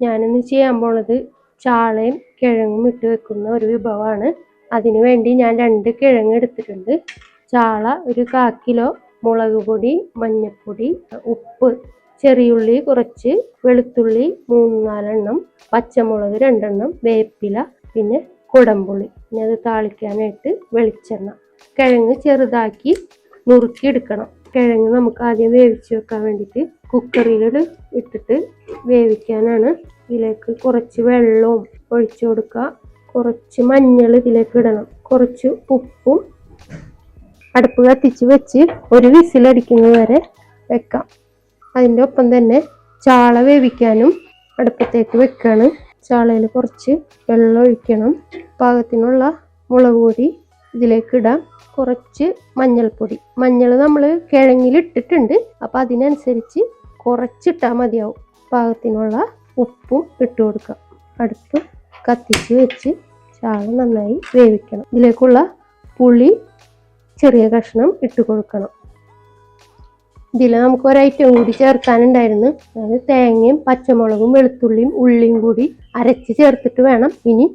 ഞാനിന്ന് ചെയ്യാൻ പോണത് ചാളയും കിഴങ്ങും ഇട്ട് വെക്കുന്ന ഒരു വിഭവമാണ്. അതിനു വേണ്ടി ഞാൻ 2 കിഴങ്ങ് എടുത്തിട്ടുണ്ട്. ചാള ഒരു 1/4 കിലോ, മുളക് പൊടി, മഞ്ഞൾപ്പൊടി, ഉപ്പ്, ചെറിയുള്ളി കുറച്ച്, വെളുത്തുള്ളി 3-4 എണ്ണം, പച്ചമുളക് 2 എണ്ണം, വേപ്പില, പിന്നെ കുടംപുളി, പിന്നെ അത് താളിക്കാനായിട്ട് വെളിച്ചെണ്ണ. കിഴങ്ങ് ചെറുതാക്കി നുറുക്കി എടുക്കണം. കിഴങ്ങ് നമുക്ക് ആദ്യം വേവിച്ച് വെക്കാൻ വേണ്ടിയിട്ട് കുക്കറിൽ ഇട്ടിട്ട് വേവിക്കാനാണ്. ഇതിലേക്ക് കുറച്ച് വെള്ളവും ഒഴിച്ചു കൊടുക്കുക. കുറച്ച് മഞ്ഞൾ ഇതിലേക്ക് ഇടണം. കുറച്ച് ഉപ്പും. അടുപ്പ് കത്തിച്ച് വെച്ച് ഒരു വിസിലടിക്കുന്നത് വരെ വെക്കാം. അതിൻ്റെ ഒപ്പം തന്നെ ചാള വേവിക്കാനും അടുപ്പത്തേക്ക് വെക്കാണ്. ചാളയിൽ കുറച്ച് വെള്ളം ഒഴിക്കണം. പാകത്തിനുള്ള മുളക് പൊടി ഇതിലേക്ക് ഇടാം. കുറച്ച് മഞ്ഞൾപ്പൊടി. മഞ്ഞൾ നമ്മൾ കിഴങ്ങിൽ ഇട്ടിട്ടുണ്ട്, അപ്പം അതിനനുസരിച്ച് കുറച്ചിട്ടാൽ മതിയാവും. പാകത്തിനുള്ള ഉപ്പും ഇട്ട് കൊടുക്കാം. അടുപ്പ് കത്തിച്ച് വെച്ച് ചാള നന്നായി വേവിക്കണം. ഇതിലേക്കുള്ള പുളി ചെറിയ കഷ്ണം ഇട്ട് കൊടുക്കണം. ഇതിൽ നമുക്ക് ഒരൈറ്റം കൂടി ചേർക്കാനുണ്ടായിരുന്നു. അത് തേങ്ങയും പച്ചമുളകും വെളുത്തുള്ളിയും ഉള്ളിയും കൂടി അരച്ച് ചേർത്തിട്ട് വേണം ഇനി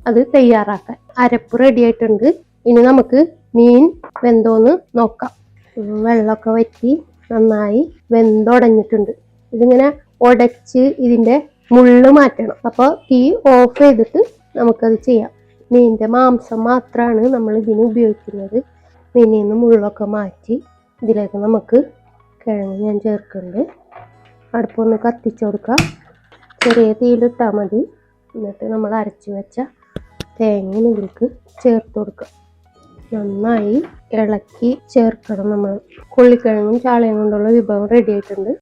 അത് തയ്യാറാക്കാൻ. അരപ്പ് റെഡി ആയിട്ടുണ്ട്. ഇനി നമുക്ക് മീൻ വെന്തോന്ന് നോക്കാം. വെള്ളമൊക്കെ വറ്റി നന്നായി വെന്തുടഞ്ഞിട്ടുണ്ട്. ഇതിങ്ങനെ ഉടച്ച് ഇതിൻ്റെ മുള്ള് മാറ്റണം. അപ്പോൾ തീ ഓഫ് ചെയ്തിട്ട് നമുക്കത് ചെയ്യാം. മീനിൻ്റെ മാംസം മാത്രമാണ് നമ്മൾ ഇതിന് ഉപയോഗിക്കുന്നത്. മീനിൽ നിന്ന് മുള്ളൊക്കെ മാറ്റി ഇതിലേക്ക് നമുക്ക് കിഴങ്ങ് ഞാൻ ചേർക്കുന്നുണ്ട്. അടുപ്പൊന്ന് കത്തിച്ച് കൊടുക്കാം. ചെറിയ തീയിലിട്ടാൽ മതി. എന്നിട്ട് നമ്മൾ അരച്ച് വെച്ച തേങ്ങ ഇതിലേക്ക് ചേർത്ത് കൊടുക്കുക. നന്നായി ഇളക്കി ചേർക്കണം. നമ്മൾ കൊള്ളിക്കിഴങ്ങും ചാളയും കൊണ്ടുള്ള വിഭവം റെഡി ആയിട്ടുണ്ട്.